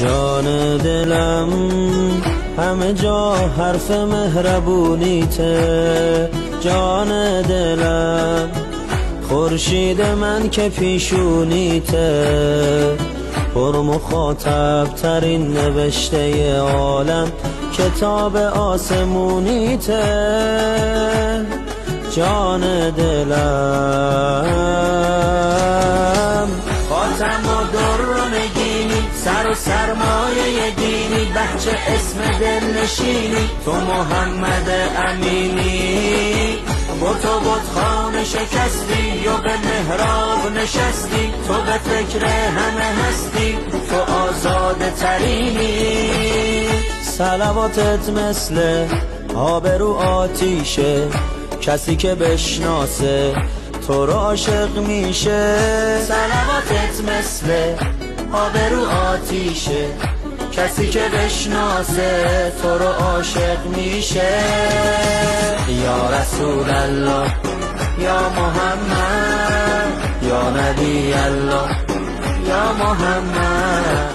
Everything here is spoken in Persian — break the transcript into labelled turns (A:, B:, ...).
A: جان دلم همه جا حرف مهربونیته، جان دلم خورشید من که پیشونیته، پر مخاطب ترین نوشته عالم کتاب آسمونیته، جان دلم خاتم و در و نگینی، سر و سرمایه دینی، بچه اسم دل نشینی، تو محمد امینی، با تو بتخانه شکستی و به محراب نشستی، تو به فکر همه هستی، تو آزاده ترینی. صلواتت مثل آب رو آتیشه، کسی که بشناسه تو رو عاشق میشه. صلواتت مثل آب رو آتیشه، کسی که بشناسه تو رو عاشق میشه. یا رسول الله، یا محمد، یا نبی الله، یا محمد.